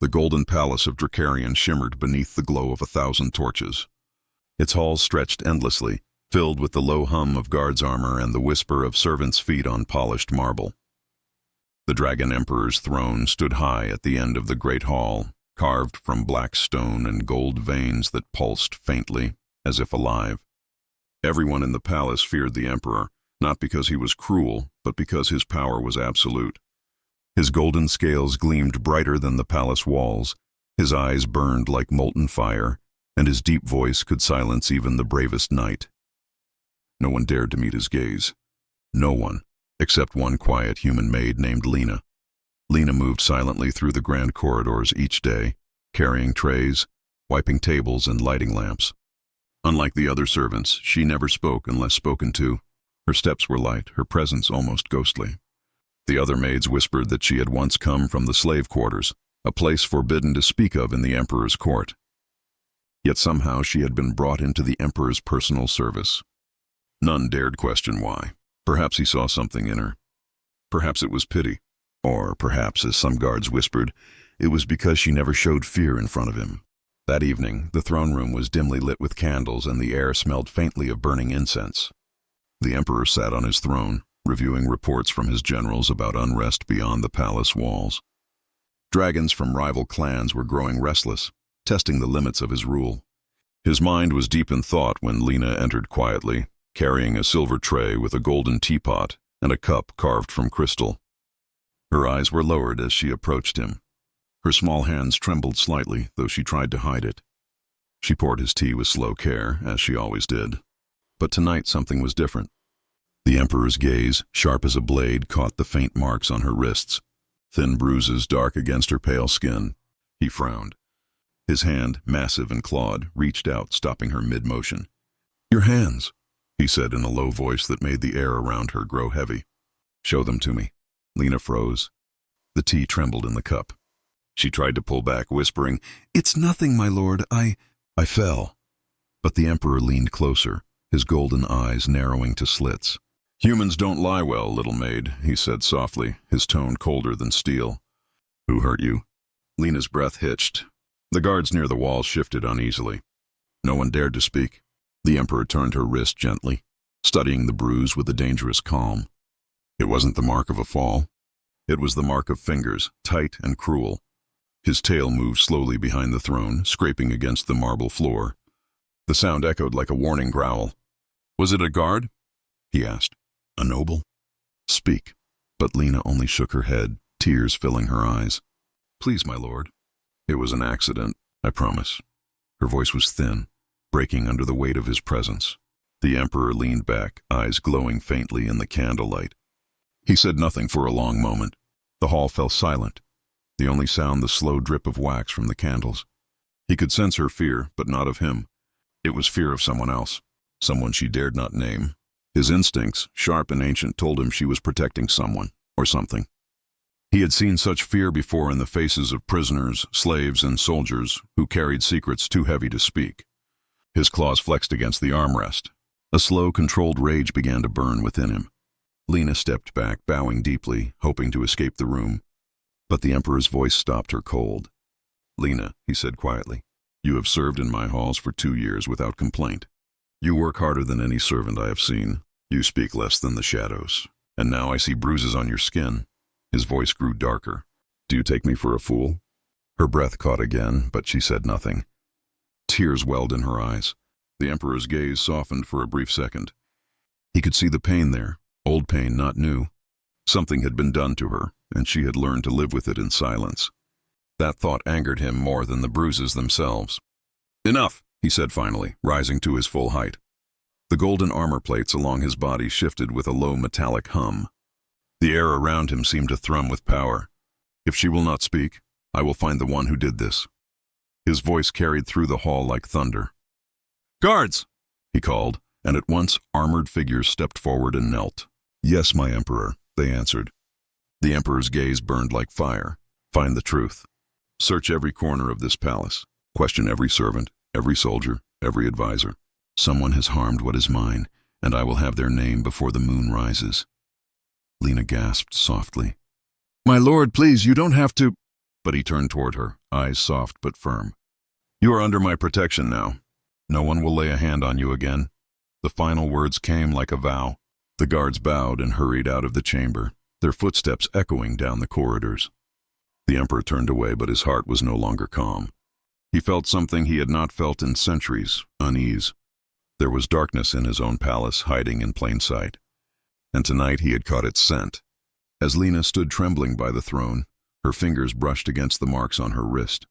The golden palace of Dracarion shimmered beneath the glow of 1,000 torches. Its halls stretched endlessly, filled with the low hum of guards' armor and the whisper of servants' feet on polished marble. The Dragon Emperor's throne stood high at the end of the great hall, carved from black stone and gold veins that pulsed faintly, as if alive. Everyone in the palace feared the Emperor, not because he was cruel, but because his power was absolute. His golden scales gleamed brighter than the palace walls, his eyes burned like molten fire, and his deep voice could silence even the bravest knight. No one dared to meet his gaze. No one, except one quiet human maid named Lena. Lena moved silently through the grand corridors each day, carrying trays, wiping tables, and lighting lamps. Unlike the other servants, she never spoke unless spoken to. Her steps were light, her presence almost ghostly. The other maids whispered that she had once come from the slave quarters, a place forbidden to speak of in the Emperor's court. Yet somehow she had been brought into the Emperor's personal service. None dared question why. Perhaps he saw something in her. Perhaps it was pity. Or perhaps, as some guards whispered, it was because she never showed fear in front of him. That evening, the throne room was dimly lit with candles and the air smelled faintly of burning incense. The Emperor sat on his throne, reviewing reports from his generals about unrest beyond the palace walls. Dragons from rival clans were growing restless, testing the limits of his rule. His mind was deep in thought when Lena entered quietly, carrying a silver tray with a golden teapot and a cup carved from crystal. Her eyes were lowered as she approached him. Her small hands trembled slightly, though she tried to hide it. She poured his tea with slow care, as she always did. But tonight something was different. The Emperor's gaze, sharp as a blade, caught the faint marks on her wrists, thin bruises dark against her pale skin. He frowned. His hand, massive and clawed, reached out, stopping her mid-motion. "Your hands," he said in a low voice that made the air around her grow heavy. "Show them to me." Lena froze. The tea trembled in the cup. She tried to pull back, whispering, "It's nothing, my lord. I fell." But the Emperor leaned closer, his golden eyes narrowing to slits. "Humans don't lie well, little maid," he said softly, his tone colder than steel. "Who hurt you?" Lena's breath hitched. The guards near the wall shifted uneasily. No one dared to speak. The Emperor turned her wrist gently, studying the bruise with a dangerous calm. It wasn't the mark of a fall. It was the mark of fingers, tight and cruel. His tail moved slowly behind the throne, scraping against the marble floor. The sound echoed like a warning growl. "Was it a guard?" he asked. "A noble?" "Speak." But Lena only shook her head, tears filling her eyes. "Please, my lord." "It was an accident, I promise." Her voice was thin, breaking under the weight of his presence. The Emperor leaned back, eyes glowing faintly in the candlelight. He said nothing for a long moment. The hall fell silent, the only sound the slow drip of wax from the candles. He could sense her fear, but not of him. It was fear of someone else, someone she dared not name. His instincts, sharp and ancient, told him she was protecting someone, or something. He had seen such fear before in the faces of prisoners, slaves, and soldiers who carried secrets too heavy to speak. His claws flexed against the armrest. A slow, controlled rage began to burn within him. Lena stepped back, bowing deeply, hoping to escape the room. But the Emperor's voice stopped her cold. "Lena," he said quietly, "you have served in my halls for 2 years without complaint. You work harder than any servant I have seen. You speak less than the shadows. And now I see bruises on your skin." His voice grew darker. "Do you take me for a fool?" Her breath caught again, but she said nothing. Tears welled in her eyes. The Emperor's gaze softened for a brief second. He could see the pain there, old pain, not new. Something had been done to her, and she had learned to live with it in silence. That thought angered him more than the bruises themselves. "Enough," he said finally, rising to his full height. The golden armor plates along his body shifted with a low metallic hum. The air around him seemed to thrum with power. "If she will not speak, I will find the one who did this." His voice carried through the hall like thunder. "Guards!" he called, and at once armored figures stepped forward and knelt. "Yes, my Emperor," they answered. The Emperor's gaze burned like fire. "Find the truth. Search every corner of this palace. Question every servant, every soldier, every advisor. Someone has harmed what is mine, and I will have their name before the moon rises." Lena gasped softly. "My lord, please, you don't have to—" but he turned toward her, eyes soft but firm. "You are under my protection now. No one will lay a hand on you again." The final words came like a vow. The guards bowed and hurried out of the chamber, their footsteps echoing down the corridors. The Emperor turned away, but his heart was no longer calm. He felt something he had not felt in centuries, unease. There was darkness in his own palace, hiding in plain sight. And tonight he had caught its scent. As Lena stood trembling by the throne, her fingers brushed against the marks on her wrist.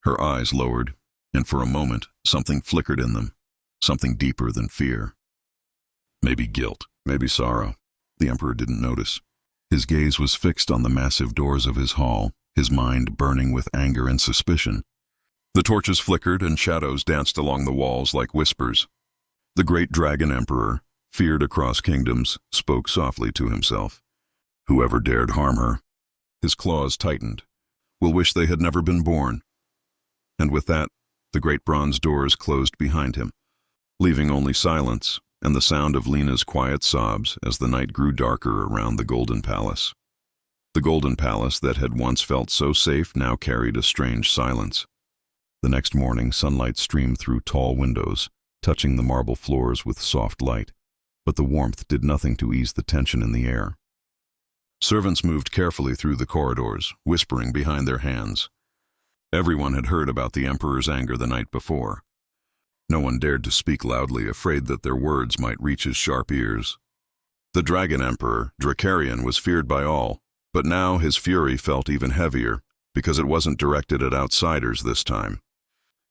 Her eyes lowered, and for a moment, something flickered in them, something deeper than fear. Maybe guilt, maybe sorrow. The Emperor didn't notice. His gaze was fixed on the massive doors of his hall, his mind burning with anger and suspicion. The torches flickered and shadows danced along the walls like whispers. The great dragon emperor, feared across kingdoms, spoke softly to himself. Whoever dared harm her, his claws tightened, will wish they had never been born. And with that, the great bronze doors closed behind him, leaving only silence and the sound of Lena's quiet sobs as the night grew darker around the Golden Palace. The Golden Palace that had once felt so safe now carried a strange silence. The next morning, sunlight streamed through tall windows, touching the marble floors with soft light, but the warmth did nothing to ease the tension in the air. Servants moved carefully through the corridors, whispering behind their hands. Everyone had heard about the Emperor's anger the night before. No one dared to speak loudly, afraid that their words might reach his sharp ears. The Dragon Emperor, Dracarion, was feared by all, but now his fury felt even heavier, because it wasn't directed at outsiders this time.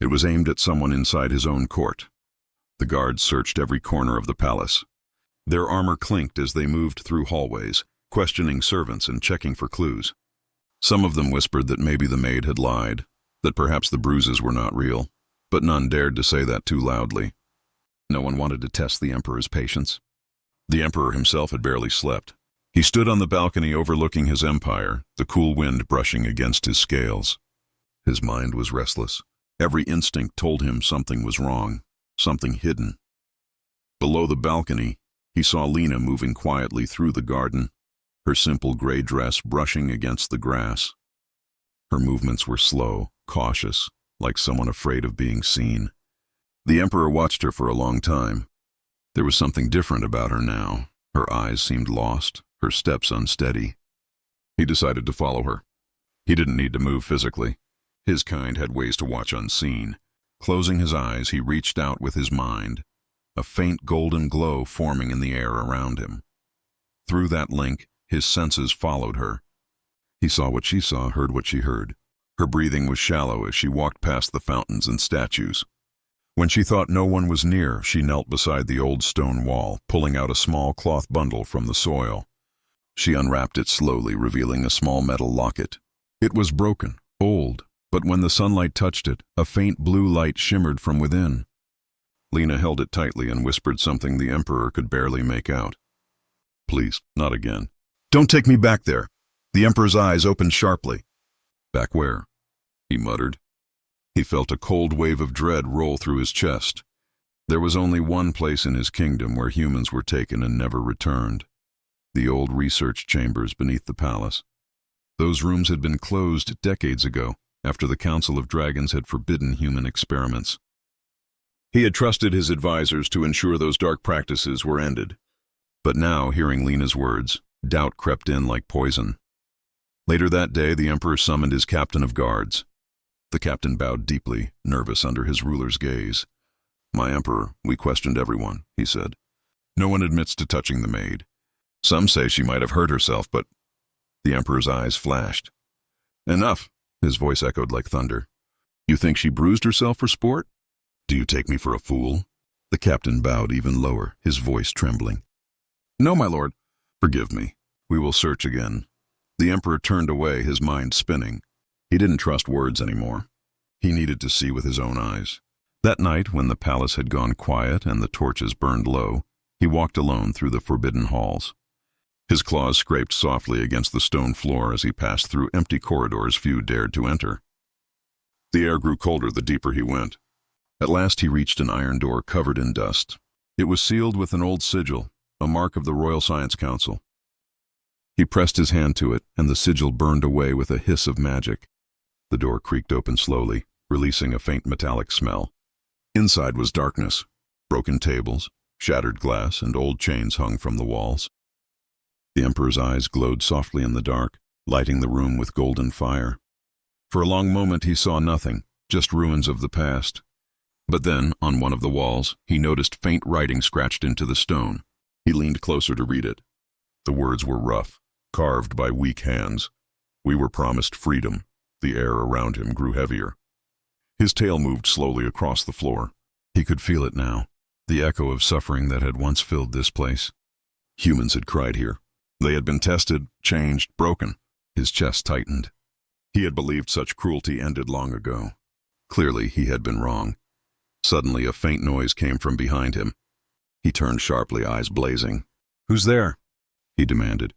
It was aimed at someone inside his own court. The guards searched every corner of the palace. Their armor clinked as they moved through hallways, questioning servants and checking for clues. Some of them whispered that maybe the maid had lied, that perhaps the bruises were not real, but none dared to say that too loudly. No one wanted to test the Emperor's patience. The Emperor himself had barely slept. He stood on the balcony overlooking his empire, the cool wind brushing against his scales. His mind was restless. Every instinct told him something was wrong, something hidden. Below the balcony, he saw Lena moving quietly through the garden, her simple gray dress brushing against the grass. Her movements were slow, cautious, like someone afraid of being seen. The Emperor watched her for a long time. There was something different about her now. Her eyes seemed lost, her steps unsteady. He decided to follow her. He didn't need to move physically. His kind had ways to watch unseen. Closing his eyes, he reached out with his mind, a faint golden glow forming in the air around him. Through that link, his senses followed her. He saw what she saw, heard what she heard. Her breathing was shallow as she walked past the fountains and statues. When she thought no one was near, she knelt beside the old stone wall, pulling out a small cloth bundle from the soil. She unwrapped it slowly, revealing a small metal locket. It was broken, old, but when the sunlight touched it, a faint blue light shimmered from within. Lena held it tightly and whispered something the Emperor could barely make out. "Please, not again." "Don't take me back there." The Emperor's eyes opened sharply. "Back where?" he muttered. He felt a cold wave of dread roll through his chest. There was only one place in his kingdom where humans were taken and never returned. The old research chambers beneath the palace. Those rooms had been closed decades ago, after the Council of Dragons had forbidden human experiments. He had trusted his advisors to ensure those dark practices were ended. But now, hearing Lena's words, doubt crept in like poison. Later that day, the Emperor summoned his captain of guards. The captain bowed deeply, nervous under his ruler's gaze. "My Emperor, we questioned everyone," he said. "No one admits to touching the maid. Some say she might have hurt herself, but—" The Emperor's eyes flashed. "Enough," his voice echoed like thunder. "You think she bruised herself for sport? Do you take me for a fool?" The captain bowed even lower, his voice trembling. "No, my lord." "Forgive me. We will search again." The Emperor turned away, his mind spinning. He didn't trust words anymore. He needed to see with his own eyes. That night, when the palace had gone quiet and the torches burned low, he walked alone through the forbidden halls. His claws scraped softly against the stone floor as he passed through empty corridors few dared to enter. The air grew colder the deeper he went. At last he reached an iron door covered in dust. It was sealed with an old sigil, a mark of the Royal Science Council. He pressed his hand to it, and the sigil burned away with a hiss of magic. The door creaked open slowly, releasing a faint metallic smell. Inside was darkness. Broken tables, shattered glass, and old chains hung from the walls. The Emperor's eyes glowed softly in the dark, lighting the room with golden fire. For a long moment he saw nothing, just ruins of the past. But then, on one of the walls, he noticed faint writing scratched into the stone. He leaned closer to read it. The words were rough, carved by weak hands. We were promised freedom. The air around him grew heavier. His tail moved slowly across the floor. He could feel it now, the echo of suffering that had once filled this place. Humans had cried here. They had been tested, changed, broken. His chest tightened. He had believed such cruelty ended long ago. Clearly, he had been wrong. Suddenly, a faint noise came from behind him. He turned sharply, eyes blazing. "Who's there?" he demanded.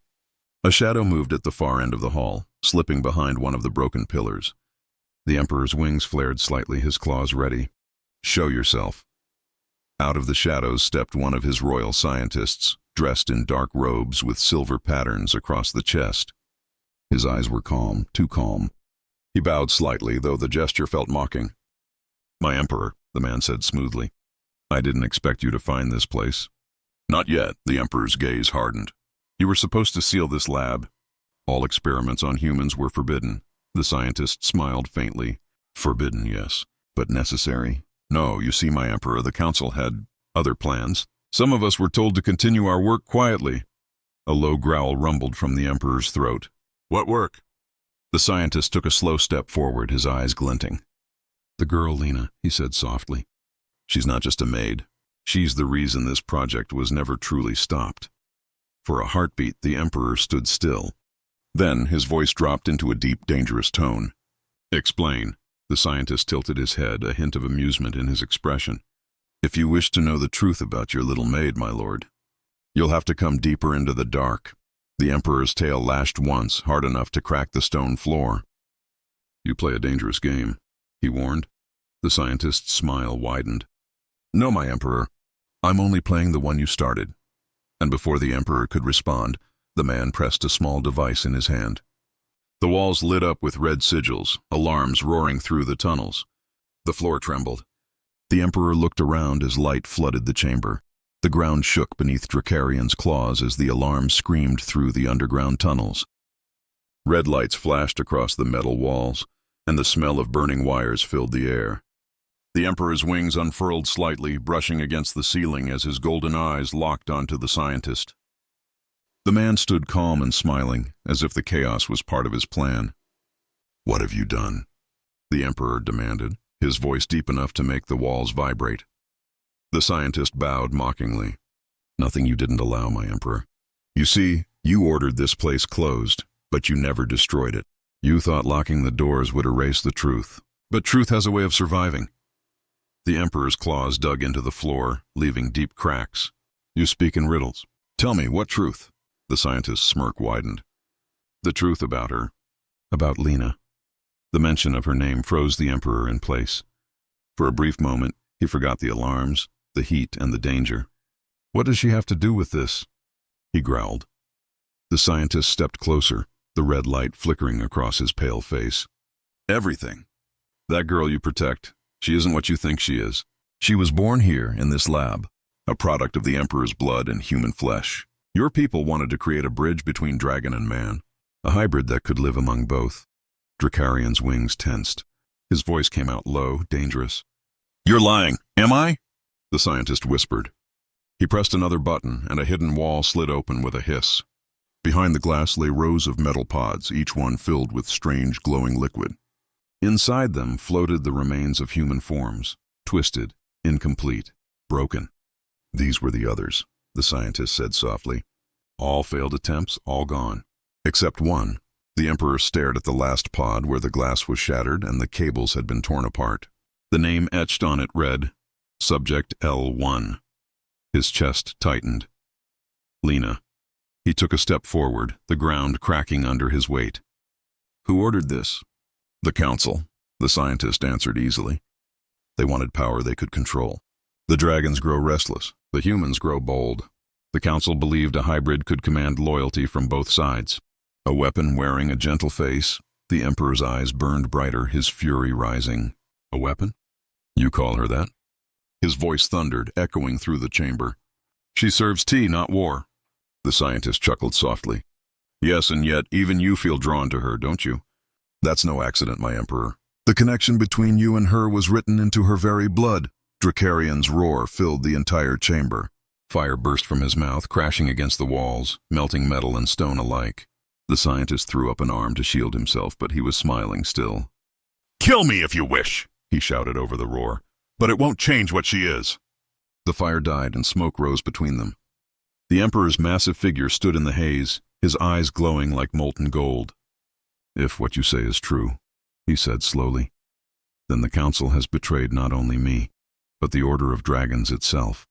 A shadow moved at the far end of the hall, slipping behind one of the broken pillars. The Emperor's wings flared slightly, his claws ready. "Show yourself." Out of the shadows stepped one of his royal scientists, dressed in dark robes with silver patterns across the chest. His eyes were calm, too calm. He bowed slightly, though the gesture felt mocking. "My Emperor," the man said smoothly. "I didn't expect you to find this place." "Not yet," the Emperor's gaze hardened. "You were supposed to seal this lab. All experiments on humans were forbidden." The scientist smiled faintly. "Forbidden, yes, but necessary. No, you see, my Emperor, the Council had other plans. Some of us were told to continue our work quietly." A low growl rumbled from the Emperor's throat. "What work?" The scientist took a slow step forward, his eyes glinting. "The girl, Lena," he said softly. "She's not just a maid. She's the reason this project was never truly stopped." For a heartbeat, the Emperor stood still. Then his voice dropped into a deep, dangerous tone. "Explain." The scientist tilted his head, a hint of amusement in his expression. "If you wish to know the truth about your little maid, my lord, you'll have to come deeper into the dark." The Emperor's tail lashed once, hard enough to crack the stone floor. "You play a dangerous game," he warned. The scientist's smile widened. "No, my Emperor. I'm only playing the one you started." And before the Emperor could respond, the man pressed a small device in his hand. The walls lit up with red sigils, alarms roaring through the tunnels. The floor trembled. The Emperor looked around as light flooded the chamber. The ground shook beneath Dracarion's claws as the alarm screamed through the underground tunnels. Red lights flashed across the metal walls, and the smell of burning wires filled the air. The Emperor's wings unfurled slightly, brushing against the ceiling as his golden eyes locked onto the scientist. The man stood calm and smiling, as if the chaos was part of his plan. "What have you done?" the Emperor demanded, his voice deep enough to make the walls vibrate. The scientist bowed mockingly. "Nothing you didn't allow, my Emperor. You see, you ordered this place closed, but you never destroyed it. You thought locking the doors would erase the truth, but truth has a way of surviving." The Emperor's claws dug into the floor, leaving deep cracks. "You speak in riddles. Tell me, what truth?" The scientist's smirk widened. "The truth about her. About Lena." The mention of her name froze the Emperor in place. For a brief moment, he forgot the alarms, the heat, and the danger. "What does she have to do with this?" he growled. The scientist stepped closer, the red light flickering across his pale face. "Everything. That girl you protect, she isn't what you think she is. She was born here in this lab, a product of the Emperor's blood and human flesh. Your people wanted to create a bridge between dragon and man, a hybrid that could live among both." Dracarion's wings tensed. His voice came out low, dangerous. "You're lying, am I?" the scientist whispered. He pressed another button, and a hidden wall slid open with a hiss. Behind the glass lay rows of metal pods, each one filled with strange, glowing liquid. Inside them floated the remains of human forms, twisted, incomplete, broken. "These were the others," the scientist said softly. "All failed attempts, all gone. Except one." The Emperor stared at the last pod where the glass was shattered and the cables had been torn apart. The name etched on it read, Subject L1. His chest tightened. Lena. He took a step forward, the ground cracking under his weight. "Who ordered this?" "The Council," the scientist answered easily. "They wanted power they could control. The dragons grow restless, the humans grow bold. The council believed a hybrid could command loyalty from both sides. A weapon wearing a gentle face, the Emperor's eyes burned brighter, his fury rising. A weapon? You call her that? His voice thundered, echoing through the chamber. She serves tea, not war. The scientist chuckled softly. Yes, and yet even you feel drawn to her, don't you? That's no accident, my Emperor. The connection between you and her was written into her very blood. Dracarian's roar filled the entire chamber. Fire burst from his mouth, crashing against the walls, melting metal and stone alike. The scientist threw up an arm to shield himself, but he was smiling still. Kill me if you wish, he shouted over the roar, but it won't change what she is. The fire died and smoke rose between them. The Emperor's massive figure stood in the haze, his eyes glowing like molten gold. If what you say is true, he said slowly, then the Council has betrayed not only me, but the Order of Dragons itself.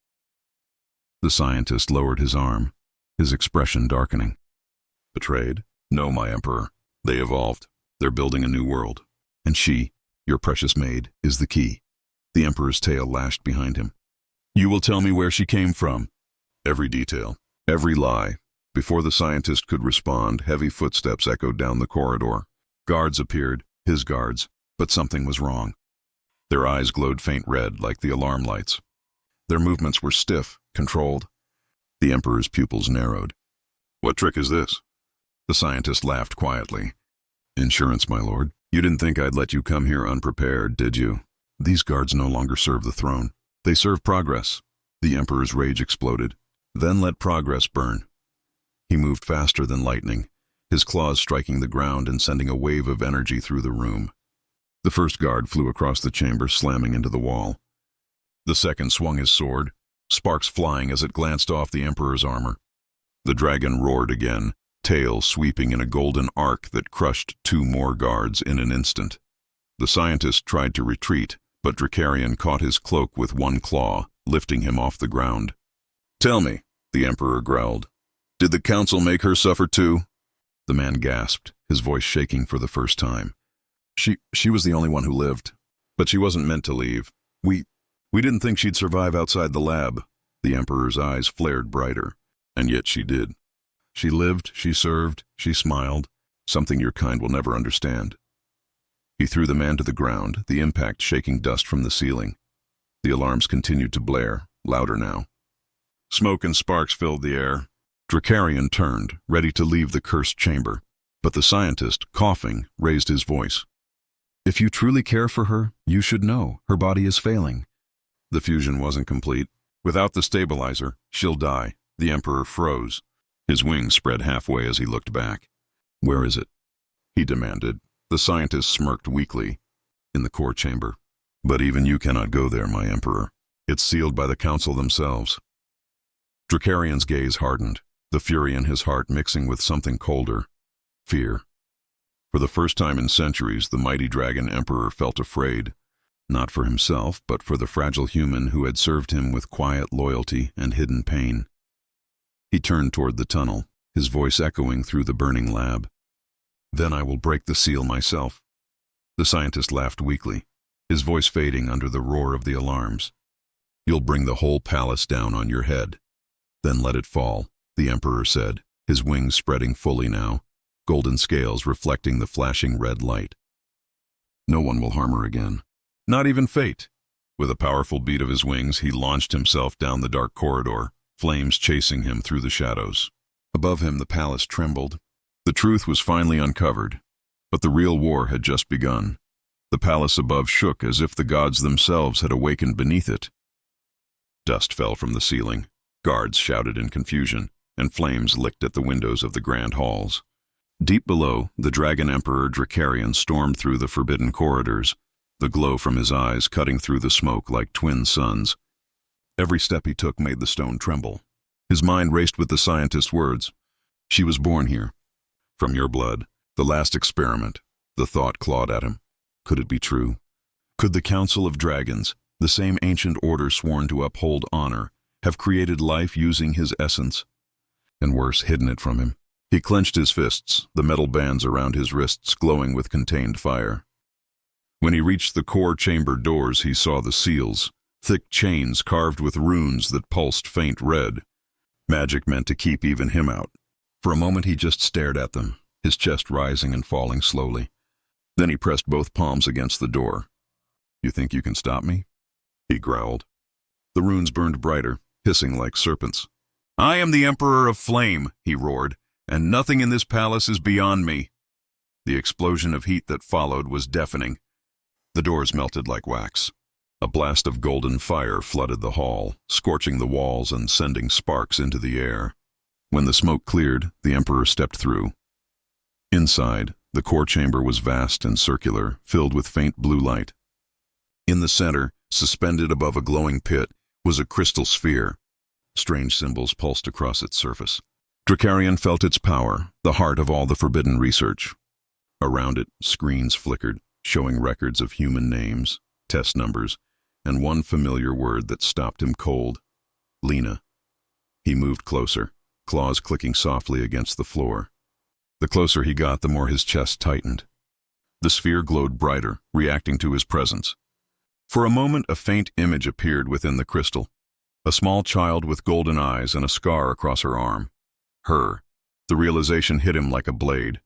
The scientist lowered his arm, his expression darkening. Betrayed? No, my Emperor. They evolved. They're building a new world. And she, your precious maid, is the key. The Emperor's tail lashed behind him. You will tell me where she came from. Every detail, every lie. Before the scientist could respond, heavy footsteps echoed down the corridor. Guards appeared, his guards, but something was wrong. Their eyes glowed faint red like the alarm lights. Their movements were stiff, controlled. The Emperor's pupils narrowed. What trick is this? The scientist laughed quietly. Insurance, my lord. You didn't think I'd let you come here unprepared, did you? These guards no longer serve the throne. They serve progress. The Emperor's rage exploded. Then let progress burn. He moved faster than lightning, his claws striking the ground and sending a wave of energy through the room. The first guard flew across the chamber, slamming into the wall. The second swung his sword, sparks flying as it glanced off the Emperor's armor. The dragon roared again, tail sweeping in a golden arc that crushed two more guards in an instant. The scientist tried to retreat, but Dracarian caught his cloak with one claw, lifting him off the ground. Tell me, the Emperor growled. Did the Council make her suffer too? The man gasped, his voice shaking for the first time. She was the only one who lived, but she wasn't meant to leave. We didn't think she'd survive outside the lab. The Emperor's eyes flared brighter, and yet she did. She lived, she served, she smiled, something your kind will never understand. He threw the man to the ground, the impact shaking dust from the ceiling. The alarms continued to blare, louder now. Smoke and sparks filled the air. Dracarian turned, ready to leave the cursed chamber, but the scientist, coughing, raised his voice. If you truly care for her, you should know her body is failing. The fusion wasn't complete. Without the stabilizer, she'll die. The Emperor froze. His wings spread halfway as he looked back. Where is it? He demanded. The scientist smirked weakly. In the core chamber. But even you cannot go there, my Emperor. It's sealed by the Council themselves. Dracarian's gaze hardened, the fury in his heart mixing with something colder. Fear. For the first time in centuries, the mighty dragon Emperor felt afraid. Not for himself, but for the fragile human who had served him with quiet loyalty and hidden pain. He turned toward the tunnel, his voice echoing through the burning lab. Then I will break the seal myself. The scientist laughed weakly, his voice fading under the roar of the alarms. You'll bring the whole palace down on your head. Then let it fall, the Emperor said, his wings spreading fully now, golden scales reflecting the flashing red light. No one will harm her again. Not even fate. With a powerful beat of his wings, he launched himself down the dark corridor, flames chasing him through the shadows. Above him, the palace trembled. The truth was finally uncovered, but the real war had just begun. The palace above shook as if the gods themselves had awakened beneath it. Dust fell from the ceiling, guards shouted in confusion, and flames licked at the windows of the grand halls. Deep below, the Dragon Emperor Dracarian stormed through the forbidden corridors, the glow from his eyes cutting through the smoke like twin suns. Every step he took made the stone tremble. His mind raced with the scientist's words. She was born here. From your blood, the last experiment. The thought clawed at him. Could it be true? Could the Council of Dragons, the same ancient order sworn to uphold honor, have created life using his essence? And worse, hidden it from him. He clenched his fists, the metal bands around his wrists glowing with contained fire. When he reached the core chamber doors, he saw the seals, thick chains carved with runes that pulsed faint red. Magic meant to keep even him out. For a moment he just stared at them, his chest rising and falling slowly. Then he pressed both palms against the door. "You think you can stop me?" he growled. The runes burned brighter, hissing like serpents. "I am the Emperor of Flame," he roared, "and nothing in this palace is beyond me." The explosion of heat that followed was deafening. The doors melted like wax. A blast of golden fire flooded the hall, scorching the walls and sending sparks into the air. When the smoke cleared, the Emperor stepped through. Inside, the core chamber was vast and circular, filled with faint blue light. In the center, suspended above a glowing pit, was a crystal sphere. Strange symbols pulsed across its surface. Drakarian felt its power, the heart of all the forbidden research. Around it, screens flickered, showing records of human names, test numbers, and one familiar word that stopped him cold: Lena. He moved closer, claws clicking softly against the floor. The closer he got, the more his chest tightened. The sphere glowed brighter, reacting to his presence. For a moment, a faint image appeared within the crystal. A small child with golden eyes and a scar across her arm. Her. The realization hit him like a blade.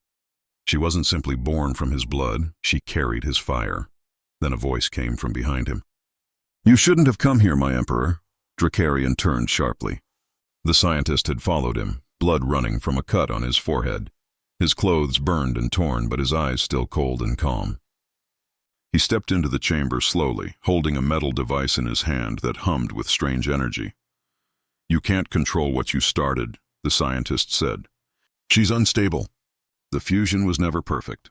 She wasn't simply born from his blood, she carried his fire. Then a voice came from behind him. "You shouldn't have come here, my Emperor." Drakarian turned sharply. The scientist had followed him, blood running from a cut on his forehead. His clothes burned and torn, but his eyes still cold and calm. He stepped into the chamber slowly, holding a metal device in his hand that hummed with strange energy. "You can't control what you started," the scientist said. "She's unstable. The fusion was never perfect.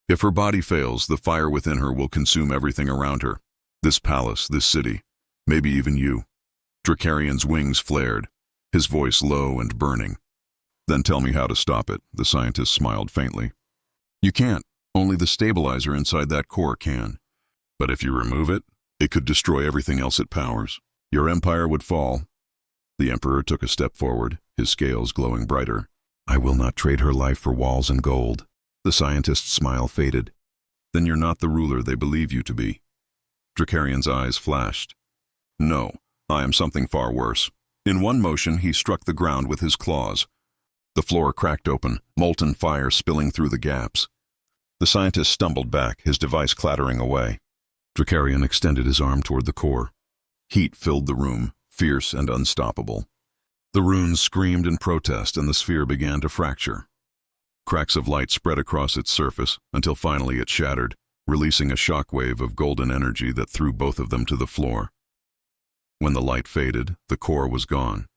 If her body fails, the fire within her will consume everything around her. This palace, this city, maybe even you." Drakarian's wings flared, his voice low and burning. "Then tell me how to stop it," the scientist smiled faintly. "You can't. Only the stabilizer inside that core can. But if you remove it, it could destroy everything else it powers. Your empire would fall." The Emperor took a step forward, his scales glowing brighter. "I will not trade her life for walls and gold." The scientist's smile faded. "Then you're not the ruler they believe you to be." Drakarian's eyes flashed. "No, I am something far worse." In one motion, he struck the ground with his claws. The floor cracked open, molten fire spilling through the gaps. The scientist stumbled back, his device clattering away. Drakarian extended his arm toward the core. Heat filled the room, fierce and unstoppable. The runes screamed in protest, and the sphere began to fracture. Cracks of light spread across its surface, until finally it shattered, releasing a shockwave of golden energy that threw both of them to the floor. When the light faded, the core was gone.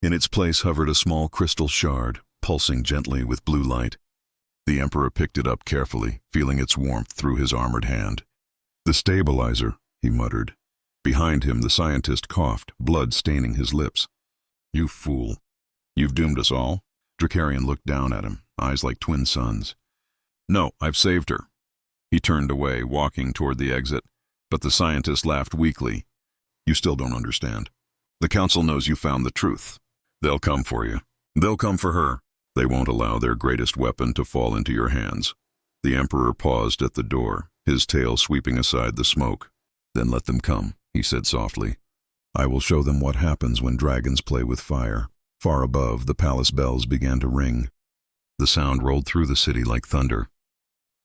In its place hovered a small crystal shard, pulsing gently with blue light. The Emperor picked it up carefully, feeling its warmth through his armored hand. "The stabilizer," he muttered. Behind him, the scientist coughed, blood staining his lips. "You fool. You've doomed us all?" Drakarian looked down at him, eyes like twin suns. "No, I've saved her." He turned away, walking toward the exit, but the scientist laughed weakly. "You still don't understand. The Council knows you found the truth. They'll come for you. They'll come for her. They won't allow their greatest weapon to fall into your hands." The Emperor paused at the door, his tail sweeping aside the smoke. "Then let them come," he said softly. "I will show them what happens when dragons play with fire." Far above, the palace bells began to ring. The sound rolled through the city like thunder.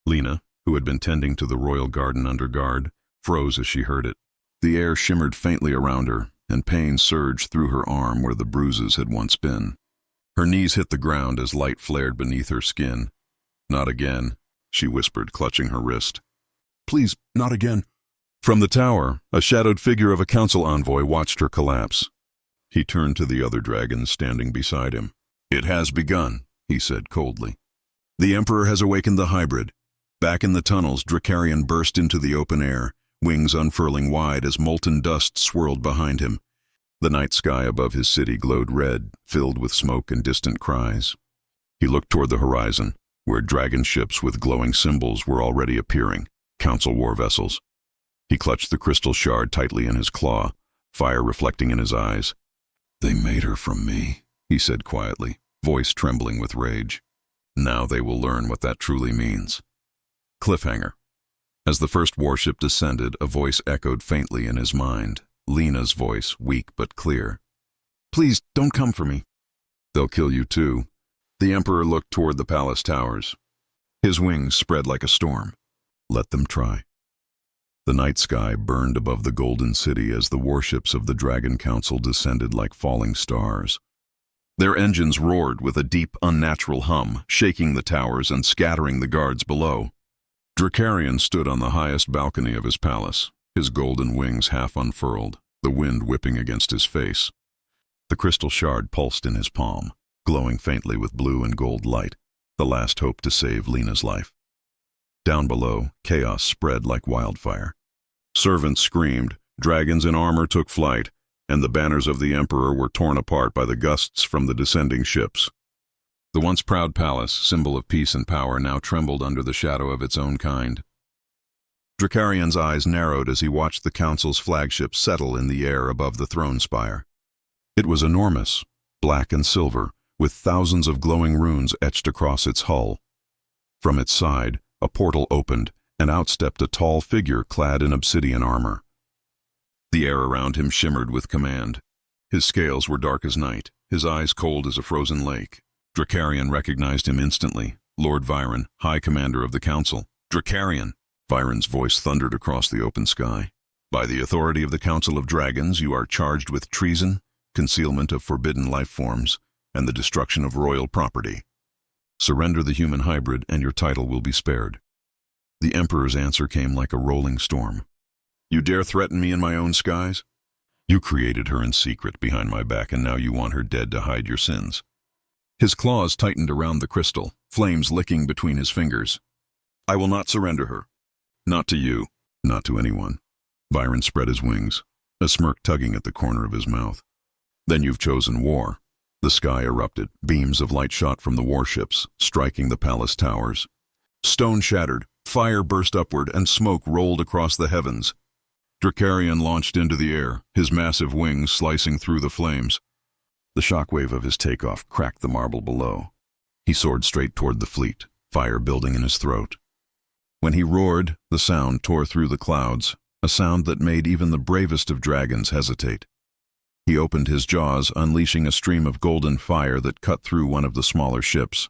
Lena, who had been tending to the royal garden under guard, froze as she heard it. The air shimmered faintly around her, and pain surged through her arm where the bruises had once been. Her knees hit the ground as light flared beneath her skin. "Not again," she whispered, clutching her wrist. "Please, not again." From the tower, a shadowed figure of a council envoy watched her collapse. He turned to the other dragons standing beside him. "It has begun," he said coldly. "The Emperor has awakened the hybrid." Back in the tunnels, Drakarian burst into the open air, wings unfurling wide as molten dust swirled behind him. The night sky above his city glowed red, filled with smoke and distant cries. He looked toward the horizon, where dragon ships with glowing symbols were already appearing, council war vessels. He clutched the crystal shard tightly in his claw, fire reflecting in his eyes. "They made her from me," he said quietly, voice trembling with rage. "Now they will learn what that truly means." Cliffhanger. As the first warship descended, a voice echoed faintly in his mind, Lena's voice, weak but clear. Please, don't come for me. They'll kill you too. The Emperor looked toward the palace towers. His wings spread like a storm. Let them try. The night sky burned above the golden city as the warships of the Dragon Council descended like falling stars. Their engines roared with a deep, unnatural hum, shaking the towers and scattering the guards below. Drakarian stood on the highest balcony of his palace, his golden wings half unfurled, the wind whipping against his face. The crystal shard pulsed in his palm, glowing faintly with blue and gold light, the last hope to save Lena's life. Down below, chaos spread like wildfire. Servants screamed, dragons in armor took flight, and the banners of the Emperor were torn apart by the gusts from the descending ships. The once proud palace, symbol of peace and power, now trembled under the shadow of its own kind. Drakarian's eyes narrowed as he watched the Council's flagship settle in the air above the throne spire. It was enormous, black and silver, with thousands of glowing runes etched across its hull. From its side, a portal opened, and out stepped a tall figure clad in obsidian armor. The air around him shimmered with command. His scales were dark as night, his eyes cold as a frozen lake. Drakarian recognized him instantly, Lord Viren, High Commander of the Council. Drakarian! Viren's voice thundered across the open sky. By the authority of the Council of Dragons, you are charged with treason, concealment of forbidden life forms, and the destruction of royal property. Surrender the human hybrid and your title will be spared. The Emperor's answer came like a rolling storm. You dare threaten me in my own skies? You created her in secret behind my back, and now you want her dead to hide your sins. His claws tightened around the crystal, flames licking between his fingers. I will not surrender her. Not to you, not to anyone. Viren spread his wings, a smirk tugging at the corner of his mouth. Then you've chosen war. The sky erupted, beams of light shot from the warships, striking the palace towers. Stone shattered, fire burst upward, and smoke rolled across the heavens. Drakarian launched into the air, his massive wings slicing through the flames. The shockwave of his takeoff cracked the marble below. He soared straight toward the fleet, fire building in his throat. When he roared, the sound tore through the clouds, a sound that made even the bravest of dragons hesitate. He opened his jaws, unleashing a stream of golden fire that cut through one of the smaller ships.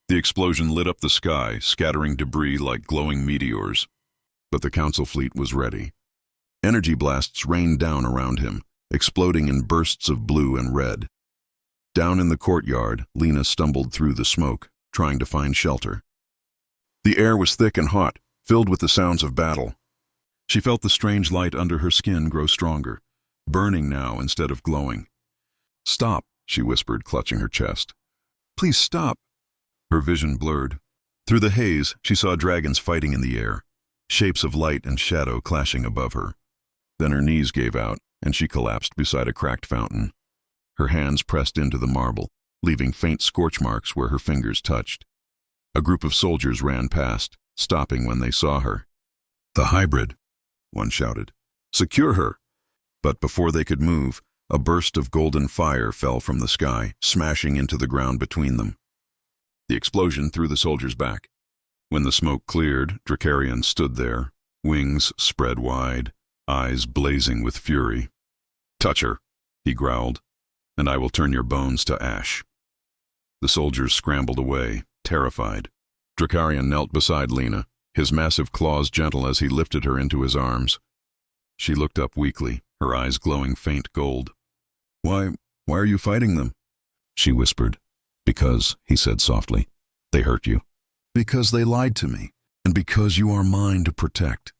The explosion lit up the sky, scattering debris like glowing meteors. But the Council fleet was ready. Energy blasts rained down around him, exploding in bursts of blue and red. Down in the courtyard, Lena stumbled through the smoke, trying to find shelter. The air was thick and hot, filled with the sounds of battle. She felt the strange light under her skin grow stronger, burning now instead of glowing. Stop, she whispered, clutching her chest. Please stop. Her vision blurred. Through the haze, she saw dragons fighting in the air, shapes of light and shadow clashing above her. Then her knees gave out, and she collapsed beside a cracked fountain. Her hands pressed into the marble, leaving faint scorch marks where her fingers touched. A group of soldiers ran past, stopping when they saw her. The hybrid, one shouted. Secure her! But before they could move, a burst of golden fire fell from the sky, smashing into the ground between them. The explosion threw the soldiers back. When the smoke cleared, Drakarian stood there, wings spread wide, eyes blazing with fury. Touch her, he growled, and I will turn your bones to ash. The soldiers scrambled away, terrified. Drakarian knelt beside Lena, his massive claws gentle as he lifted her into his arms. She looked up weakly, her eyes glowing faint gold. Why are you fighting them? She whispered. Because, he said softly, they hurt you. Because they lied to me, and because you are mine to protect.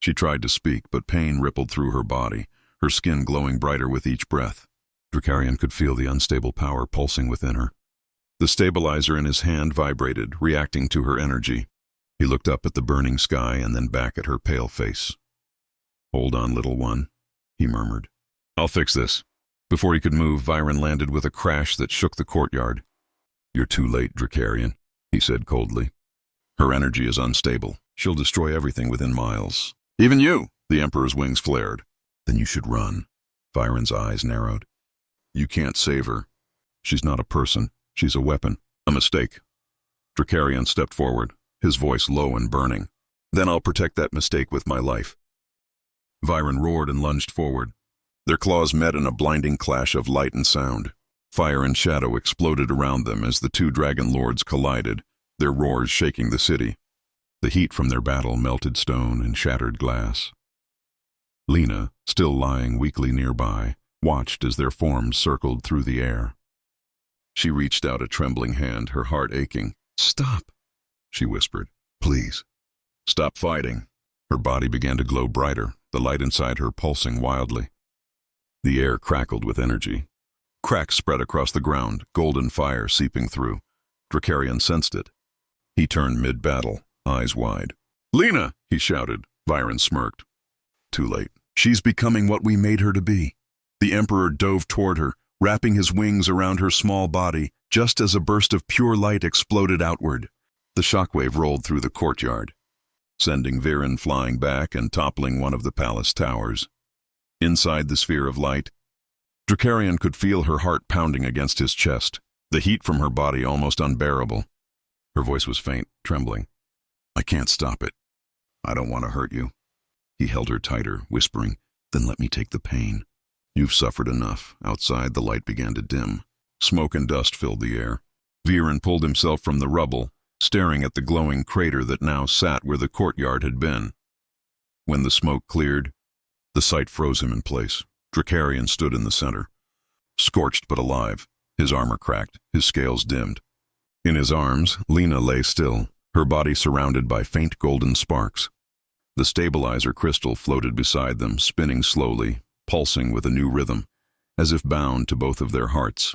She tried to speak, but pain rippled through her body, her skin glowing brighter with each breath. Drakarian could feel the unstable power pulsing within her. The stabilizer in his hand vibrated, reacting to her energy. He looked up at the burning sky and then back at her pale face. Hold on, little one, he murmured. I'll fix this. Before he could move, Viren landed with a crash that shook the courtyard. You're too late, Drakarian, he said coldly. Her energy is unstable. She'll destroy everything within miles. Even you, the Emperor's wings flared. Then you should run. Viren's eyes narrowed. You can't save her. She's not a person. She's a weapon. A mistake. Drakarian stepped forward, his voice low and burning. Then I'll protect that mistake with my life. Viren roared and lunged forward. Their claws met in a blinding clash of light and sound. Fire and shadow exploded around them as the two dragon lords collided, their roars shaking the city. The heat from their battle melted stone and shattered glass. Lena, still lying weakly nearby, watched as their forms circled through the air. She reached out a trembling hand, her heart aching. "Stop," she whispered. "Please. Stop fighting." Her body began to glow brighter, the light inside her pulsing wildly. The air crackled with energy. Cracks spread across the ground, golden fire seeping through. Drakarian sensed it. He turned mid-battle, eyes wide. "Lena!" he shouted. Viren smirked. Too late. She's becoming what we made her to be. The Emperor dove toward her, wrapping his wings around her small body, just as a burst of pure light exploded outward. The shockwave rolled through the courtyard, sending Viren flying back and toppling one of the palace towers. Inside the sphere of light, Drakarian could feel her heart pounding against his chest, the heat from her body almost unbearable. Her voice was faint, trembling. "I can't stop it. I don't want to hurt you." He held her tighter, whispering, "Then let me take the pain. You've suffered enough." Outside, the light began to dim. Smoke and dust filled the air. Viren pulled himself from the rubble, staring at the glowing crater that now sat where the courtyard had been. When the smoke cleared, the sight froze him in place. Drakarian stood in the center, scorched but alive, his armor cracked, his scales dimmed. In his arms, Lena lay still, her body surrounded by faint golden sparks. The stabilizer crystal floated beside them, spinning slowly, pulsing with a new rhythm, as if bound to both of their hearts.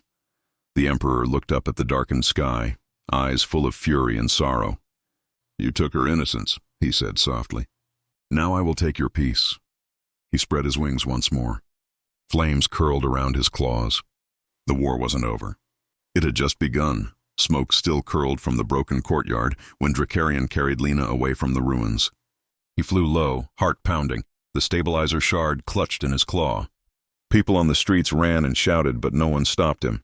The Emperor looked up at the darkened sky, eyes full of fury and sorrow. "You took her innocence," he said softly. "Now I will take your peace." He spread his wings once more. Flames curled around his claws. The war wasn't over. It had just begun. Smoke still curled from the broken courtyard when Drakarian carried Lena away from the ruins. He flew low, heart pounding, the stabilizer shard clutched in his claw. People on the streets ran and shouted, but no one stopped him.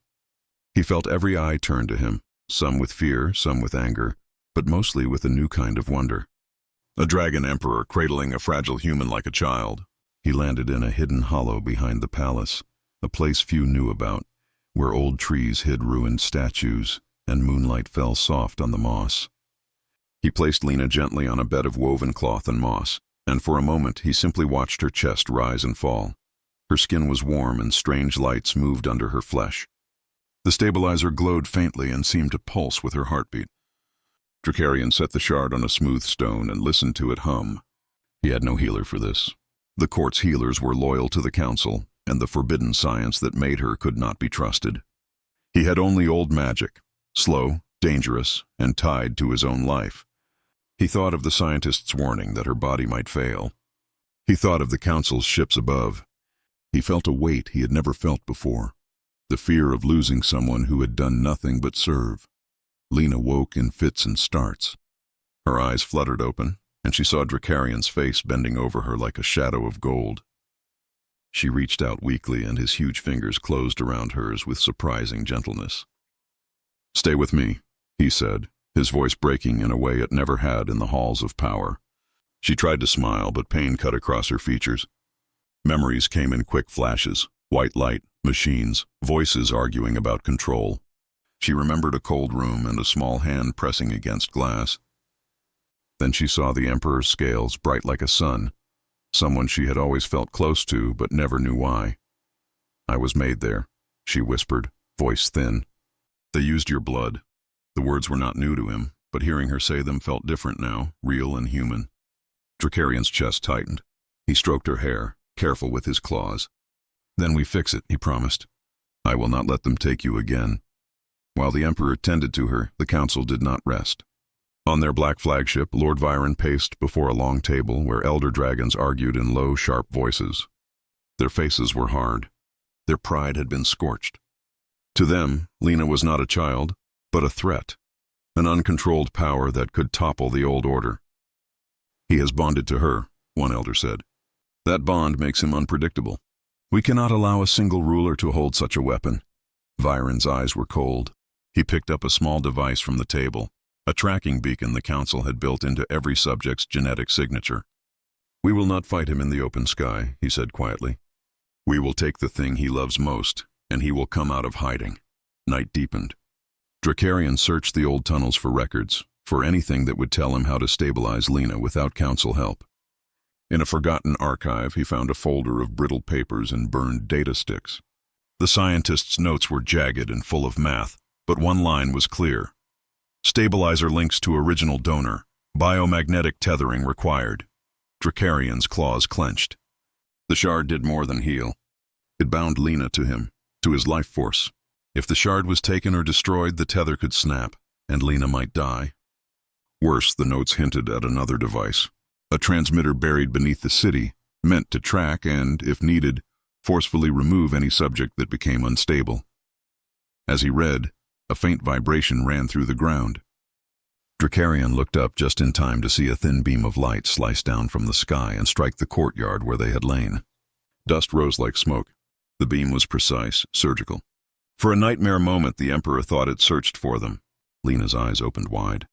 He felt every eye turn to him, some with fear, some with anger, but mostly with a new kind of wonder. A dragon emperor cradling a fragile human like a child. He landed in a hidden hollow behind the palace, a place few knew about, where old trees hid ruined statues and moonlight fell soft on the moss. He placed Lena gently on a bed of woven cloth and moss, and for a moment he simply watched her chest rise and fall. Her skin was warm and strange lights moved under her flesh. The stabilizer glowed faintly and seemed to pulse with her heartbeat. Drakarian set the shard on a smooth stone and listened to it hum. He had no healer for this. The court's healers were loyal to the council, and the forbidden science that made her could not be trusted. He had only old magic, slow, dangerous, and tied to his own life. He thought of the scientist's warning that her body might fail. He thought of the council's ships above. He felt a weight he had never felt before, the fear of losing someone who had done nothing but serve. Lena woke in fits and starts. Her eyes fluttered open, and she saw Drakarian's face bending over her like a shadow of gold. She reached out weakly, and his huge fingers closed around hers with surprising gentleness. "Stay with me," he said, his voice breaking in a way it never had in the halls of power. She tried to smile, but pain cut across her features. Memories came in quick flashes, white light, machines, voices arguing about control. She remembered a cold room and a small hand pressing against glass. Then she saw the Emperor's scales, bright like a sun, someone she had always felt close to but never knew why. "I was made there," she whispered, voice thin. "They used your blood." The words were not new to him, but hearing her say them felt different now, real and human. Drakarian's chest tightened. He stroked her hair, careful with his claws. "Then we fix it," he promised. "I will not let them take you again." While the Emperor tended to her, the council did not rest. On their black flagship, Lord Viren paced before a long table where elder dragons argued in low, sharp voices. Their faces were hard. Their pride had been scorched. To them, Lena was not a child, but a threat, an uncontrolled power that could topple the old order. "He has bonded to her," one elder said. "That bond makes him unpredictable. We cannot allow a single ruler to hold such a weapon." Viren's eyes were cold. He picked up a small device from the table, a tracking beacon the council had built into every subject's genetic signature. "We will not fight him in the open sky," he said quietly. We will take the thing he loves most, and he will come out of hiding. Night deepened. Drakarian searched the old tunnels for records, for anything that would tell him how to stabilize Lena without council help. In a forgotten archive, he found a folder of brittle papers and burned data sticks. The scientist's notes were jagged and full of math, but one line was clear. Stabilizer links to original donor. Biomagnetic tethering required. Drakarian's claws clenched. The shard did more than heal. It bound Lena to him, to his life force. If the shard was taken or destroyed, the tether could snap, and Lena might die. Worse, the notes hinted at another device. A transmitter buried beneath the city, meant to track and, if needed, forcefully remove any subject that became unstable. As he read, a faint vibration ran through the ground. Drakarian looked up just in time to see a thin beam of light slice down from the sky and strike the courtyard where they had lain. Dust rose like smoke. The beam was precise, surgical. For a nightmare moment, the Emperor thought it searched for them. Lena's eyes opened wide.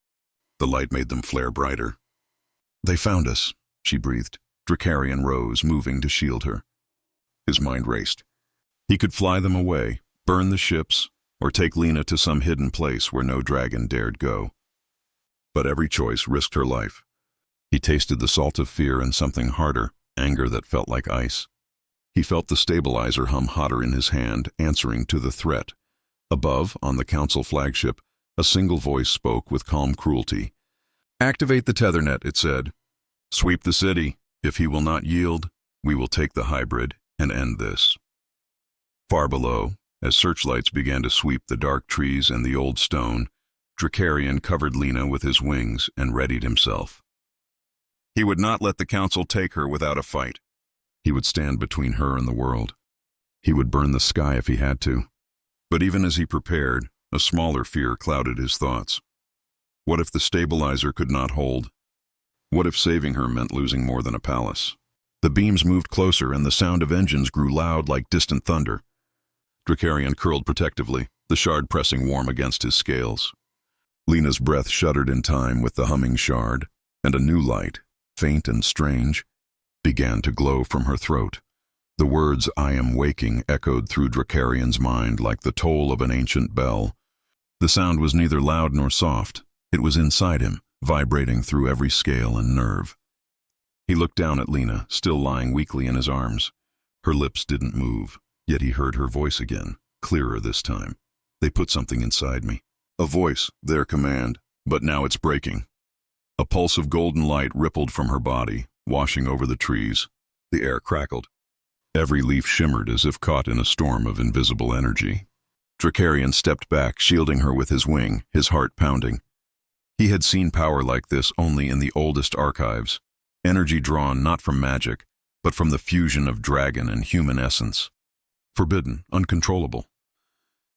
The light made them flare brighter. They found us, she breathed. Drakarian rose, moving to shield her. His mind raced. He could fly them away, burn the ships, or take Lena to some hidden place where no dragon dared go. But every choice risked her life. He tasted the salt of fear and something harder, anger that felt like ice. He felt the stabilizer hum hotter in his hand, answering to the threat. Above, on the council flagship, a single voice spoke with calm cruelty. "Activate the tethernet," it said. "Sweep the city. If he will not yield, we will take the hybrid and end this." Far below, as searchlights began to sweep the dark trees and the old stone, Drakarian covered Lena with his wings and readied himself. He would not let the council take her without a fight. He would stand between her and the world. He would burn the sky if he had to. But even as he prepared, a smaller fear clouded his thoughts. What if the stabilizer could not hold? What if saving her meant losing more than a palace? The beams moved closer and the sound of engines grew loud like distant thunder. Drakarian curled protectively, the shard pressing warm against his scales. Lena's breath shuddered in time with the humming shard, and a new light, faint and strange, began to glow from her throat. The words, "I am waking," echoed through Drakarian's mind like the toll of an ancient bell. The sound was neither loud nor soft. It was inside him, vibrating through every scale and nerve. He looked down at Lena, still lying weakly in his arms. Her lips didn't move, yet he heard her voice again, clearer this time. "They put something inside me." A voice, their command, but now it's breaking. A pulse of golden light rippled from her body, washing over the trees. The air crackled. Every leaf shimmered as if caught in a storm of invisible energy. Drakarian stepped back, shielding her with his wing, his heart pounding. He had seen power like this only in the oldest archives, energy drawn not from magic, but from the fusion of dragon and human essence. Forbidden, uncontrollable.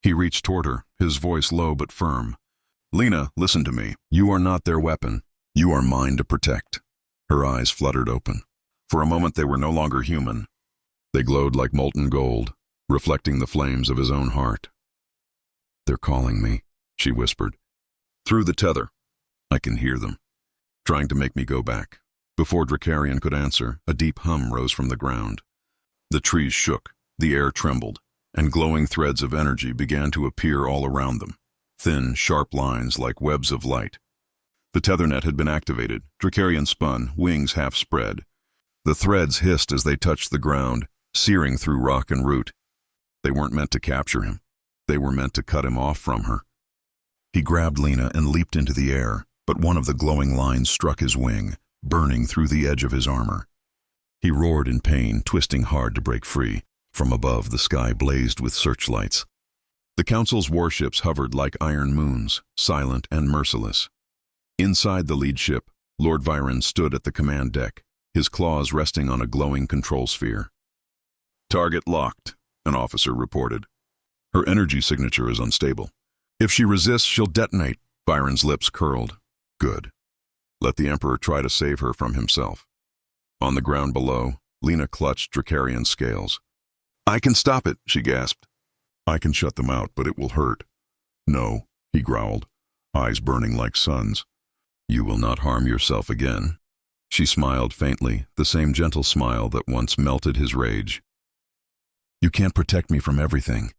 He reached toward her, his voice low but firm. "Lena, listen to me. You are not their weapon. You are mine to protect." Her eyes fluttered open. For a moment they were no longer human. They glowed like molten gold, reflecting the flames of his own heart. "They're calling me," she whispered. "Through the tether. I can hear them, trying to make me go back." Before Drakarian could answer, a deep hum rose from the ground. The trees shook, the air trembled, and glowing threads of energy began to appear all around them, thin, sharp lines like webs of light. The tethernet had been activated. Drakarian spun, wings half spread. The threads hissed as they touched the ground, searing through rock and root. They weren't meant to capture him. They were meant to cut him off from her. He grabbed Lena and leaped into the air, but one of the glowing lines struck his wing, burning through the edge of his armor. He roared in pain, twisting hard to break free. From above, the sky blazed with searchlights. The Council's warships hovered like iron moons, silent and merciless. Inside the lead ship, Lord Viren stood at the command deck, his claws resting on a glowing control sphere. "Target locked," an officer reported. "Her energy signature is unstable. If she resists, she'll detonate." Viren's lips curled. "Good. Let the Emperor try to save her from himself." On the ground below, Lena clutched Drakarian's scales. "I can stop it," she gasped. "I can shut them out, but it will hurt." "No," he growled, eyes burning like suns. "You will not harm yourself again." She smiled faintly, the same gentle smile that once melted his rage. You can't protect me from everything."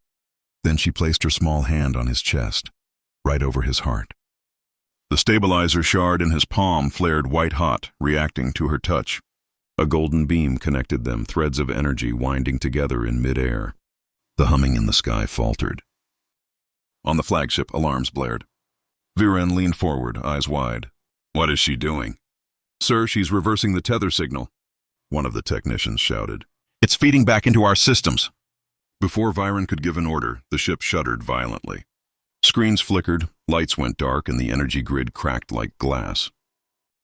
Then she placed her small hand on his chest, right over his heart. The stabilizer shard in his palm flared white-hot, reacting to her touch. A golden beam connected them, threads of energy winding together in mid-air. The humming in the sky faltered. On the flagship, alarms blared. Viren leaned forward, eyes wide. "What is she doing?" "Sir, she's reversing the tether signal," one of the technicians shouted. "It's feeding back into our systems." Before Viren could give an order, the ship shuddered violently. Screens flickered, lights went dark, and the energy grid cracked like glass.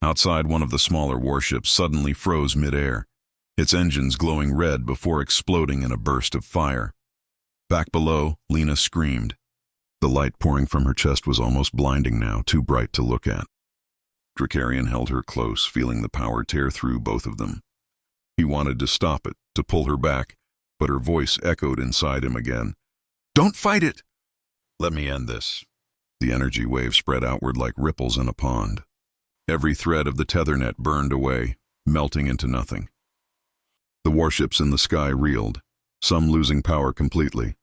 Outside, one of the smaller warships suddenly froze mid-air, its engines glowing red before exploding in a burst of fire. Back below, Lena screamed. The light pouring from her chest was almost blinding now, too bright to look at. Drakarian held her close, feeling the power tear through both of them. He wanted to stop it, to pull her back, but her voice echoed inside him again. "Don't fight it!" "Let me end this." The energy wave spread outward like ripples in a pond. Every thread of the tether net burned away, melting into nothing. The warships in the sky reeled, some losing power completely.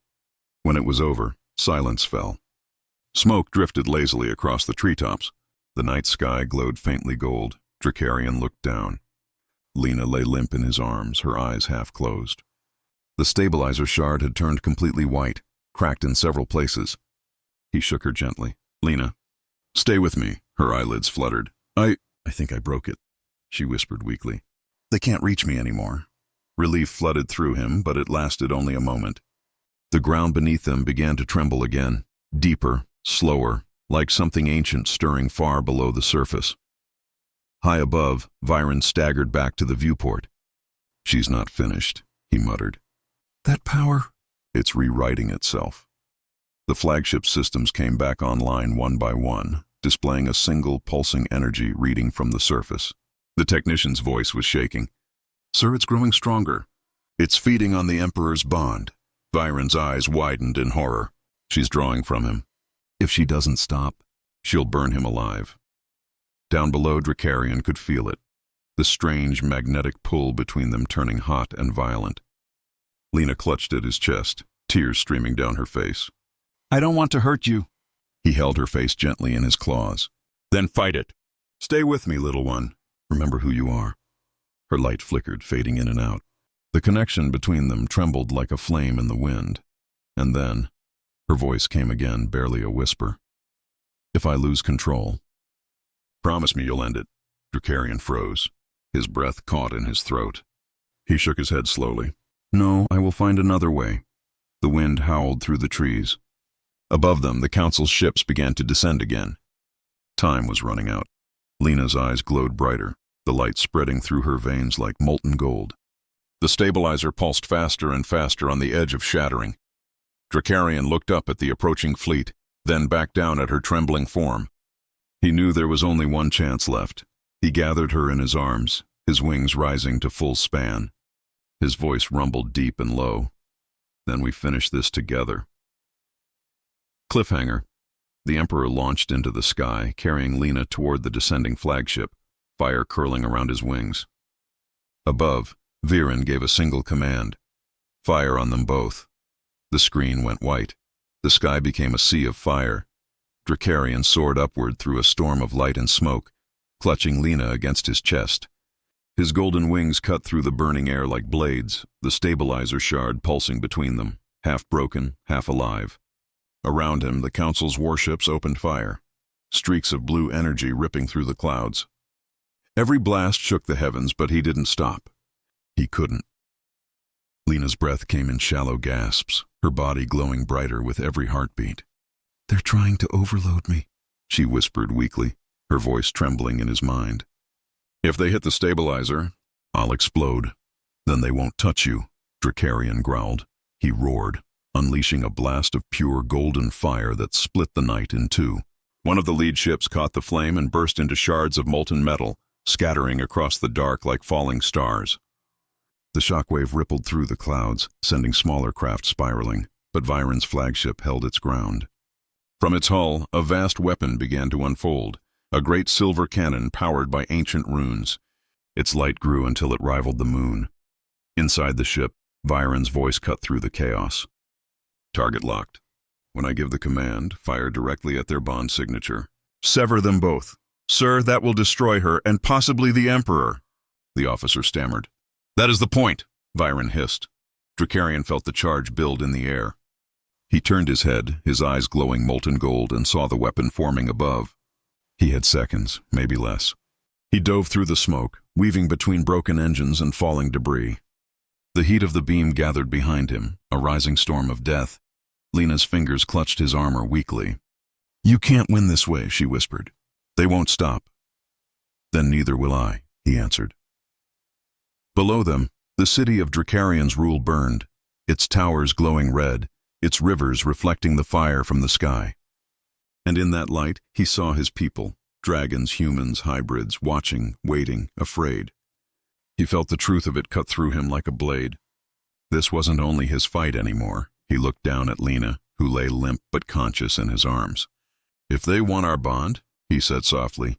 When it was over, silence fell. Smoke drifted lazily across the treetops. The night sky glowed faintly gold. Drakarian looked down. Lena lay limp in his arms, her eyes half closed. The stabilizer shard had turned completely white, cracked in several places. He shook her gently. "Lena, stay with me." Her eyelids fluttered. I think I broke it," she whispered weakly. "They can't reach me anymore." Relief flooded through him, but it lasted only a moment. The ground beneath them began to tremble again, deeper, slower, like something ancient stirring far below the surface. High above, Viren staggered back to the viewport. "She's not finished," he muttered. "That power?" "It's rewriting itself." The flagship systems came back online one by one, displaying a single pulsing energy reading from the surface. The technician's voice was shaking. "Sir, it's growing stronger. It's feeding on the Emperor's bond." Viren's eyes widened in horror. "She's drawing from him. If she doesn't stop, she'll burn him alive." Down below, Drakarian could feel it, the strange magnetic pull between them turning hot and violent. Lena clutched at his chest, tears streaming down her face. "I don't want to hurt you." He held her face gently in his claws. "Then fight it. Stay with me, little one. Remember who you are." Her light flickered, fading in and out. The connection between them trembled like a flame in the wind. And then, her voice came again, barely a whisper. "If I lose control, promise me you'll end it." Drakarian froze. His breath caught in his throat. He shook his head slowly. "No, I will find another way." The wind howled through the trees. Above them, the Council's ships began to descend again. Time was running out. Lena's eyes glowed brighter, the light spreading through her veins like molten gold. The stabilizer pulsed faster and faster on the edge of shattering. Drakarian looked up at the approaching fleet, then back down at her trembling form. He knew there was only one chance left. He gathered her in his arms, his wings rising to full span. His voice rumbled deep and low. "Then we finish this together." Cliffhanger. The Emperor launched into the sky, carrying Lena toward the descending flagship, fire curling around his wings. Above, Viren gave a single command. "Fire on them both." The screen went white. The sky became a sea of fire. Drakarian soared upward through a storm of light and smoke, clutching Lena against his chest. His golden wings cut through the burning air like blades, the stabilizer shard pulsing between them, half broken, half alive. Around him, the Council's warships opened fire, streaks of blue energy ripping through the clouds. Every blast shook the heavens, but he didn't stop. He couldn't. Lena's breath came in shallow gasps, her body glowing brighter with every heartbeat. "They're trying to overload me," she whispered weakly, her voice trembling in his mind. "If they hit the stabilizer, I'll explode. Then they won't touch you," Drakarian growled. He roared, unleashing a blast of pure golden fire that split the night in two. One of the lead ships caught the flame and burst into shards of molten metal, scattering across the dark like falling stars. The shockwave rippled through the clouds, sending smaller craft spiraling, but Viren's flagship held its ground. From its hull, a vast weapon began to unfold, a great silver cannon powered by ancient runes. Its light grew until it rivaled the moon. Inside the ship, Viren's voice cut through the chaos. Target locked. When I give the command, fire directly at their bond signature. Sever them both. Sir, that will destroy her and possibly the Emperor, the officer stammered. That is the point, Viren hissed. Drakarian felt the charge build in the air. He turned his head, his eyes glowing molten gold, and saw the weapon forming above. He had seconds, maybe less. He dove through the smoke, weaving between broken engines and falling debris. The heat of the beam gathered behind him, a rising storm of death. Lena's fingers clutched his armor weakly. You can't win this way, she whispered. They won't stop. Then neither will I, he answered. Below them, the city of Drakarian's rule burned, its towers glowing red, its rivers reflecting the fire from the sky. And in that light, he saw his people, dragons, humans, hybrids, watching, waiting, afraid. He felt the truth of it cut through him like a blade. This wasn't only his fight anymore. He looked down at Lena, who lay limp but conscious in his arms. If they want our bond, he said softly,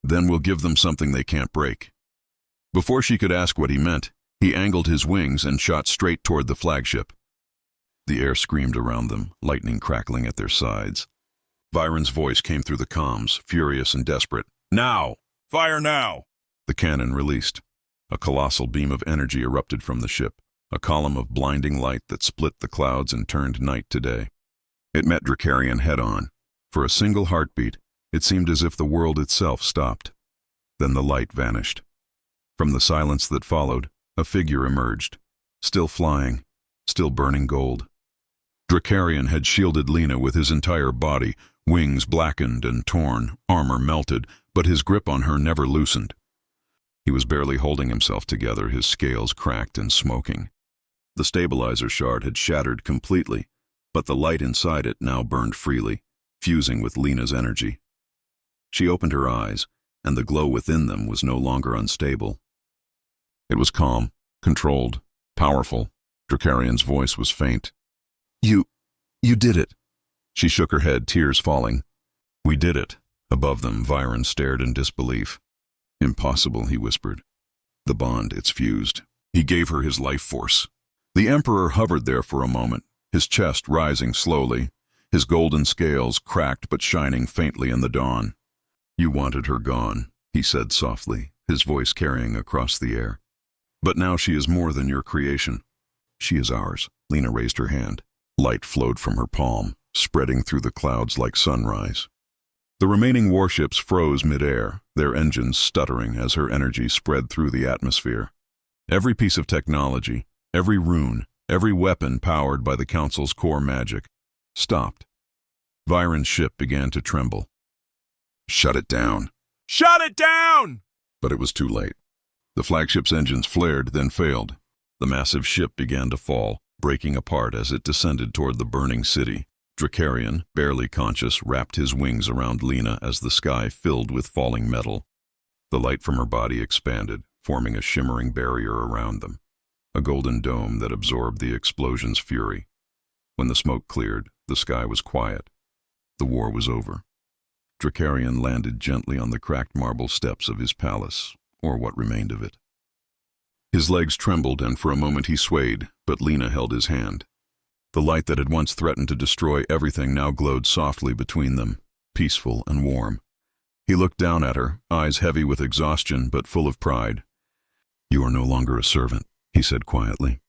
then we'll give them something they can't break. Before she could ask what he meant, he angled his wings and shot straight toward the flagship. The air screamed around them, lightning crackling at their sides. Viren's voice came through the comms, furious and desperate. Now! Fire now! The cannon released. A colossal beam of energy erupted from the ship, a column of blinding light that split the clouds and turned night to day. It met Drakarian head-on. For a single heartbeat, it seemed as if the world itself stopped. Then the light vanished. From the silence that followed, a figure emerged, still flying, still burning gold. Drakarian had shielded Lena with his entire body, wings blackened and torn, armor melted, but his grip on her never loosened. He was barely holding himself together, his scales cracked and smoking. The stabilizer shard had shattered completely, but the light inside it now burned freely, fusing with Lena's energy. She opened her eyes, and the glow within them was no longer unstable. It was calm, controlled, powerful. Drakarian's voice was faint. You did it. She shook her head, tears falling. We did it. Above them, Viren stared in disbelief. Impossible, he whispered. The bond, it's fused. He gave her his life force. The Emperor hovered there for a moment, his chest rising slowly, his golden scales cracked but shining faintly in the dawn. You wanted her gone, he said softly, his voice carrying across the air. But now she is more than your creation. She is ours. Lena raised her hand. Light flowed from her palm, spreading through the clouds like sunrise. The remaining warships froze mid-air, their engines stuttering as her energy spread through the atmosphere. Every piece of technology, every rune, every weapon powered by the Council's core magic, stopped. Viren's ship began to tremble. Shut it down. Shut it down! But it was too late. The flagship's engines flared, then failed. The massive ship began to fall, breaking apart as it descended toward the burning city. Drakarian, barely conscious, wrapped his wings around Lena as the sky filled with falling metal. The light from her body expanded, forming a shimmering barrier around them, a golden dome that absorbed the explosion's fury. When the smoke cleared, the sky was quiet. The war was over. Drakarian landed gently on the cracked marble steps of his palace, or what remained of it. His legs trembled, and for a moment he swayed, but Lena held his hand. The light that had once threatened to destroy everything now glowed softly between them, peaceful and warm. He looked down at her, eyes heavy with exhaustion but full of pride. You are no longer a servant, he said quietly.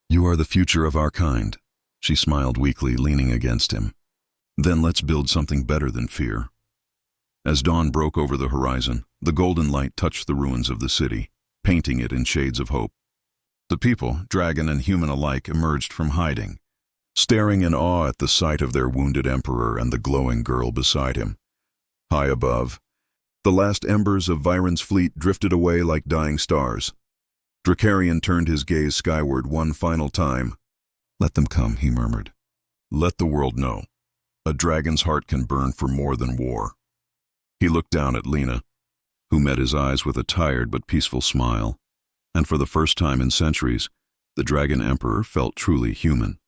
You are the future of our kind. She smiled weakly, leaning against him. Then let's build something better than fear. As dawn broke over the horizon, the golden light touched the ruins of the city, painting it in shades of hope. The people, dragon and human alike, emerged from hiding, staring in awe at the sight of their wounded emperor and the glowing girl beside him. High above, the last embers of Viren's fleet drifted away like dying stars. Drakarian turned his gaze skyward one final time. Let them come, he murmured. Let the world know. A dragon's heart can burn for more than war. He looked down at Lena, who met his eyes with a tired but peaceful smile, and for the first time in centuries, the Dragon Emperor felt truly human.